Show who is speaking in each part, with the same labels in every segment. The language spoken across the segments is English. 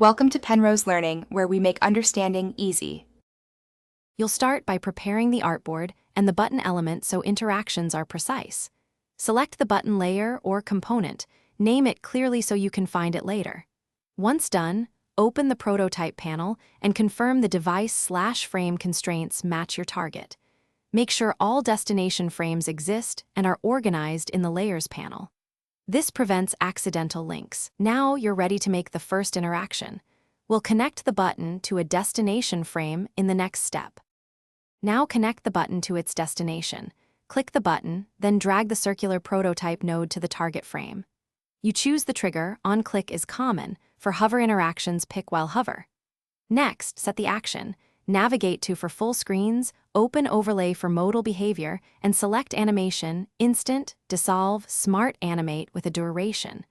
Speaker 1: Welcome to Penrose Learning, where we make understanding easy.
Speaker 2: You'll start by preparing the artboard and the button element so interactions are precise. Select the button layer or component, name it clearly so you can find it later. Once done, open the prototype panel and confirm the device/frame constraints match your target. Make sure all destination frames exist and are organized in the Layers panel. This prevents accidental links. Now you're ready to make the first interaction. We'll connect the button to a destination frame in the next step. Now connect the button to its destination. Click the button, then drag the circular prototype node to the target frame. You choose the trigger, on-click is common. For hover interactions, pick while hover. Next, set the action. Navigate to for full screens, open overlay for modal behavior, and select animation, instant, dissolve, smart animate with a duration.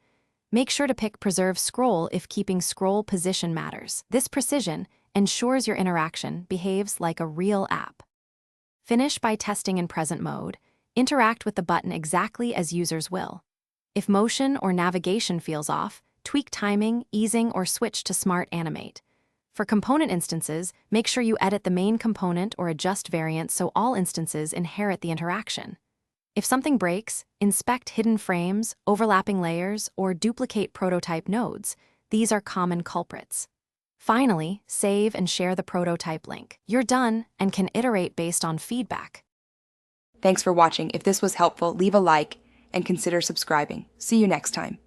Speaker 2: Make sure to pick preserve scroll if keeping scroll position matters. This precision ensures your interaction behaves like a real app. Finish by testing in present mode. Interact with the button exactly as users will. If motion or navigation feels off, tweak timing, easing, or switch to smart animate. For component instances, make sure you edit the main component or adjust variants so all instances inherit the interaction. If something breaks, inspect hidden frames, overlapping layers, or duplicate prototype nodes. These are common culprits. Finally, save and share the prototype link. You're done and can iterate based on feedback.
Speaker 1: Thanks for watching. If this was helpful, leave a like and consider subscribing. See you next time.